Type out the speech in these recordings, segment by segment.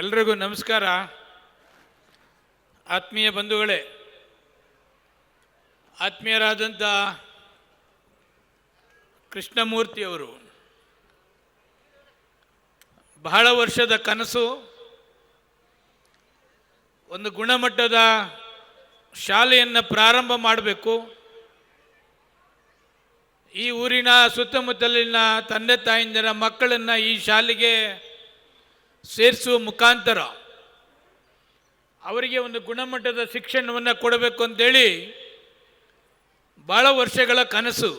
ಎಲ್ರಿಗೂ ನಮಸ್ಕಾರ. ಆತ್ಮೀಯ ಬಂಧುಗಳೇ, ಆತ್ಮೀಯರಾದಂಥ ಕೃಷ್ಣಮೂರ್ತಿಯವರು ಬಹಳ ವರ್ಷದ ಕನಸು, ಒಂದು ಗುಣಮಟ್ಟದ ಶಾಲೆಯನ್ನು ಪ್ರಾರಂಭ ಮಾಡಬೇಕು. ಈ ಊರಿನ ಸುತ್ತಮುತ್ತಲಿನ ತಂದೆ ತಾಯಿಂದರ ಮಕ್ಕಳನ್ನು ಈ ಶಾಲೆಗೆ ಸೇರಿಸುವ ಮುಖಾಂತರ ಅವರಿಗೆ ಒಂದು ಗುಣಮಟ್ಟದ ಶಿಕ್ಷಣವನ್ನು ಕೊಡಬೇಕು ಅಂತೇಳಿ ಭಾಳ ವರ್ಷಗಳ ಕನಸು.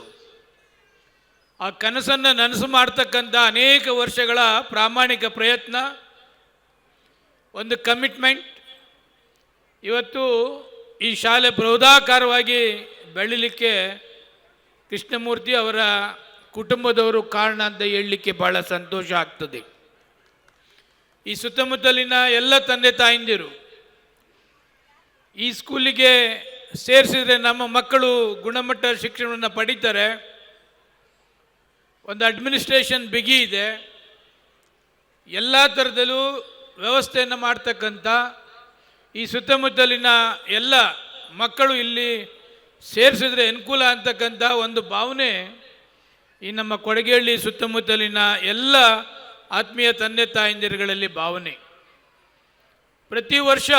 ಆ ಕನಸನ್ನು ನನಸು ಮಾಡ್ತಕ್ಕಂಥ ಅನೇಕ ವರ್ಷಗಳ ಪ್ರಾಮಾಣಿಕ ಪ್ರಯತ್ನ, ಒಂದು ಕಮಿಟ್ಮೆಂಟ್. ಇವತ್ತು ಈ ಶಾಲೆ ಬೃಹದಾಕಾರವಾಗಿ ಬೆಳೀಲಿಕ್ಕೆ ಕೃಷ್ಣಮೂರ್ತಿ ಅವರ ಕುಟುಂಬದವರು ಕಾರಣ ಅಂತ ಹೇಳಲಿಕ್ಕೆ ಭಾಳ ಸಂತೋಷ ಆಗ್ತದೆ. ಈ ಸುತ್ತಮುತ್ತಲಿನ ಎಲ್ಲ ತಂದೆ ತಾಯಿಂದಿರು ಈ ಸ್ಕೂಲಿಗೆ ಸೇರಿಸಿದರೆ ನಮ್ಮ ಮಕ್ಕಳು ಗುಣಮಟ್ಟದ ಶಿಕ್ಷಣವನ್ನು ಪಡೀತಾರೆ. ಒಂದು ಅಡ್ಮಿನಿಸ್ಟ್ರೇಷನ್ ಬಿಗಿ ಇದೆ, ಎಲ್ಲ ಥರದಲ್ಲೂ ವ್ಯವಸ್ಥೆಯನ್ನು ಮಾಡ್ತಕ್ಕಂಥ ಈ ಸುತ್ತಮುತ್ತಲಿನ ಎಲ್ಲ ಮಕ್ಕಳು ಇಲ್ಲಿ ಸೇರಿಸಿದ್ರೆ ಅನುಕೂಲ ಅಂತಕ್ಕಂಥ ಒಂದು ಭಾವನೆ ಈ ನಮ್ಮ ಕೊಡಗೇಹಳ್ಳಿ ಸುತ್ತಮುತ್ತಲಿನ ಎಲ್ಲ ಆತ್ಮೀಯ ತಂದೆ ತಾಯಂದಿರುಗಳಲ್ಲಿ ಭಾವನೆ. ಪ್ರತಿ ವರ್ಷ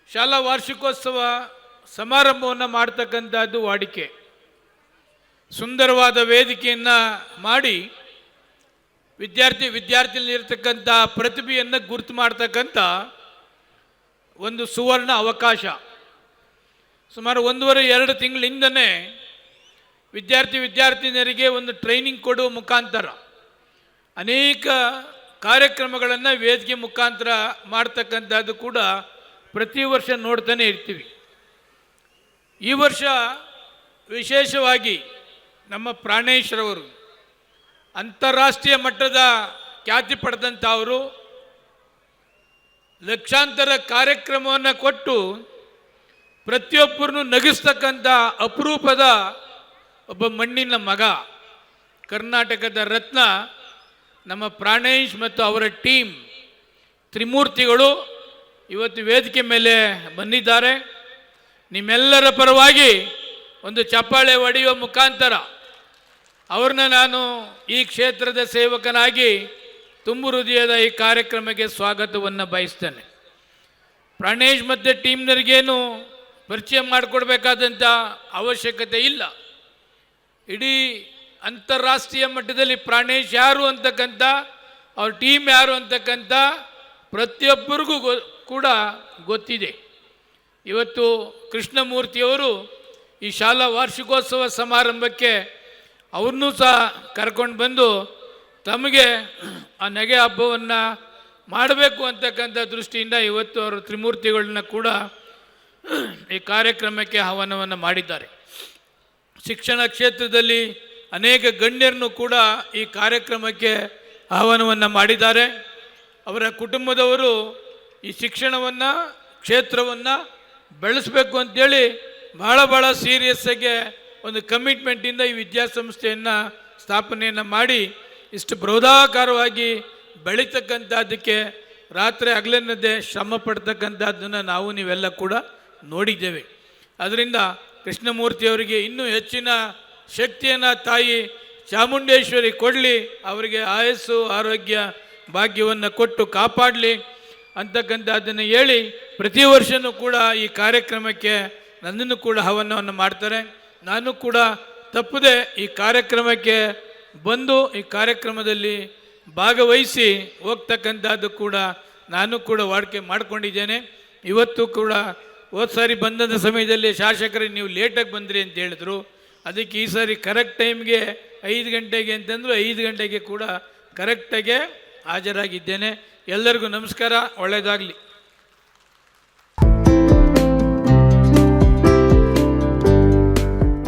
ಶಾಲಾ ವಾರ್ಷಿಕೋತ್ಸವ ಸಮಾರಂಭವನ್ನು ಮಾಡ್ತಕ್ಕಂಥದ್ದು ವಾಡಿಕೆ. ಸುಂದರವಾದ ವೇದಿಕೆಯನ್ನು ಮಾಡಿ ವಿದ್ಯಾರ್ಥಿಗಳಿರ್ತಕ್ಕಂಥ ಪ್ರತಿಭೆಯನ್ನು ಗುರುತು ಮಾಡ್ತಕ್ಕಂಥ ಒಂದು ಸುವರ್ಣ ಅವಕಾಶ. ಸುಮಾರು 1.5-2 ತಿಂಗಳಿಂದನೇ ವಿದ್ಯಾರ್ಥಿನಿಯರಿಗೆ ಒಂದು ಟ್ರೈನಿಂಗ್ ಕೊಡುವ ಮುಖಾಂತರ ಅನೇಕ ಕಾರ್ಯಕ್ರಮಗಳನ್ನು ವೇದಿಕೆ ಮುಖಾಂತರ ಮಾಡ್ತಕ್ಕಂಥದ್ದು ಕೂಡ ಪ್ರತಿ ವರ್ಷ ನೋಡ್ತಾನೆ ಇರ್ತೀವಿ. ಈ ವರ್ಷ ವಿಶೇಷವಾಗಿ ನಮ್ಮ ಪ್ರಾಣೇಶ್ರವರು ಅಂತಾರಾಷ್ಟ್ರೀಯ ಮಟ್ಟದ ಖ್ಯಾತಿ ಪಡೆದಂಥವರು ಲಕ್ಷಾಂತರ ಕಾರ್ಯಕ್ರಮವನ್ನು ಕೊಟ್ಟು ಪ್ರತಿಯೊಬ್ಬರನ್ನು ನಗಿಸ್ತಕ್ಕಂಥ ಅಪರೂಪದ ಒಬ್ಬ ಮಣ್ಣಿನ ಮಗ, ಕರ್ನಾಟಕದ ರತ್ನ ನಮ್ಮ ಪ್ರಾಣೇಶ್ ಮತ್ತು ಅವರ ಟೀಮ್ ತ್ರಿಮೂರ್ತಿಗಳು ಇವತ್ತು ವೇದಿಕೆ ಮೇಲೆ ಬಂದಿದ್ದಾರೆ. ನಿಮ್ಮೆಲ್ಲರ ಪರವಾಗಿ ಒಂದು ಚಪ್ಪಾಳೆ ಹೊಡೆಯುವ ಮುಖಾಂತರ ಅವ್ರನ್ನ ನಾನು ಈ ಕ್ಷೇತ್ರದ ಸೇವಕನಾಗಿ ತುಂಬು ಹೃದಯದ ಈ ಕಾರ್ಯಕ್ರಮಕ್ಕೆ ಸ್ವಾಗತವನ್ನು ಬಯಸ್ತೇನೆ. ಪ್ರಾಣೇಶ್ ಮತ್ತು ಟೀಮ್ನರಿಗೇನು ಪರಿಚಯ ಮಾಡಿಕೊಡ್ಬೇಕಾದಂಥ ಅವಶ್ಯಕತೆ ಇಲ್ಲ. ಇಡೀ ಅಂತಾರಾಷ್ಟ್ರೀಯ ಮಟ್ಟದಲ್ಲಿ ಪ್ರಾಣೇಶ್ ಯಾರು ಅಂತಕ್ಕಂಥ, ಅವ್ರ ಟೀಮ್ ಯಾರು ಅಂತಕ್ಕಂಥ ಪ್ರತಿಯೊಬ್ಬರಿಗೂ ಕೂಡ ಗೊತ್ತಿದೆ. ಇವತ್ತು ಕೃಷ್ಣಮೂರ್ತಿಯವರು ಈ ಶಾಲಾ ವಾರ್ಷಿಕೋತ್ಸವ ಸಮಾರಂಭಕ್ಕೆ ಅವ್ರನ್ನೂ ಸಹ ಕರ್ಕೊಂಡು ಬಂದು ತಮಗೆ ಆ ನಗೆ ಹಬ್ಬವನ್ನು ಮಾಡಬೇಕು ಅಂತಕ್ಕಂಥ ದೃಷ್ಟಿಯಿಂದ ಇವತ್ತು ಅವರು ತ್ರಿಮೂರ್ತಿಗಳನ್ನ ಕೂಡ ಈ ಕಾರ್ಯಕ್ರಮಕ್ಕೆ ಆಹ್ವಾನವನ್ನು ಮಾಡಿದ್ದಾರೆ. ಶಿಕ್ಷಣ ಕ್ಷೇತ್ರದಲ್ಲಿ ಅನೇಕ ಗಣ್ಯರನ್ನು ಕೂಡ ಈ ಕಾರ್ಯಕ್ರಮಕ್ಕೆ ಆಹ್ವಾನವನ್ನು ಮಾಡಿದ್ದಾರೆ. ಅವರ ಕುಟುಂಬದವರು ಈ ಶಿಕ್ಷಣವನ್ನು ಕ್ಷೇತ್ರವನ್ನು ಬೆಳೆಸಬೇಕು ಅಂತೇಳಿ ಭಾಳ ಸೀರಿಯಸ್ಸಾಗಿ ಒಂದು ಕಮಿಟ್ಮೆಂಟಿಂದ ಈ ವಿದ್ಯಾಸಂಸ್ಥೆಯನ್ನು ಸ್ಥಾಪನೆಯನ್ನು ಮಾಡಿ ಇಷ್ಟು ಬೃಹದಾಕಾರವಾಗಿ ಬೆಳೀತಕ್ಕಂಥದ್ದಕ್ಕೆ ರಾತ್ರಿ ಹಗಲೆನ್ನದೇ ಶ್ರಮ ಪಡ್ತಕ್ಕಂಥದ್ದನ್ನು ನಾವು ನೀವೆಲ್ಲ ಕೂಡ ನೋಡಿದ್ದೇವೆ. ಅದರಿಂದ ಕೃಷ್ಣಮೂರ್ತಿಯವರಿಗೆ ಇನ್ನೂ ಹೆಚ್ಚಿನ ಶಕ್ತಿಯನ್ನು ತಾಯಿ ಚಾಮುಂಡೇಶ್ವರಿ ಕೊಡಲಿ, ಅವರಿಗೆ ಆಯಸ್ಸು ಆರೋಗ್ಯ ಭಾಗ್ಯವನ್ನು ಕೊಟ್ಟು ಕಾಪಾಡಲಿ ಅಂತಕ್ಕಂಥದ್ದನ್ನು ಹೇಳಿ ಪ್ರತಿ ವರ್ಷವೂ ಕೂಡ ಈ ಕಾರ್ಯಕ್ರಮಕ್ಕೆ ನನ್ನನ್ನು ಕೂಡ ಆಹ್ವಾನವನ್ನು ಮಾಡ್ತಾರೆ. ನಾನು ಕೂಡ ತಪ್ಪದೆ ಈ ಕಾರ್ಯಕ್ರಮಕ್ಕೆ ಬಂದು ಈ ಕಾರ್ಯಕ್ರಮದಲ್ಲಿ ಭಾಗವಹಿಸಿ ಹೋಗ್ತಕ್ಕಂಥದ್ದು ಕೂಡ ನಾನು ಕೂಡ ವಾಡಿಕೆ ಮಾಡಿಕೊಂಡಿದ್ದೇನೆ. ಇವತ್ತು ಕೂಡ ಹೋದ ಸಾರಿ ಬಂದಂಥ ಸಮಯದಲ್ಲಿ ಶಾಸಕರಿಗೆ ನೀವು ಲೇಟಾಗಿ ಬಂದ್ರಿ ಅಂತ ಹೇಳಿದ್ರು. ಅದಕ್ಕೆ ಈ ಸಾರಿ ಕರೆಕ್ಟ್ ಟೈಮ್ಗೆ 5 ಗಂಟೆಗೆ ಅಂತಂದರು 5 ಗಂಟೆಗೆ ಕೂಡ ಕರೆಕ್ಟಾಗೆ ಹಾಜರಾಗಿದ್ದೇನೆ. ಎಲ್ಲರಿಗೂ ನಮಸ್ಕಾರ, ಒಳ್ಳೆಯದಾಗಲಿ.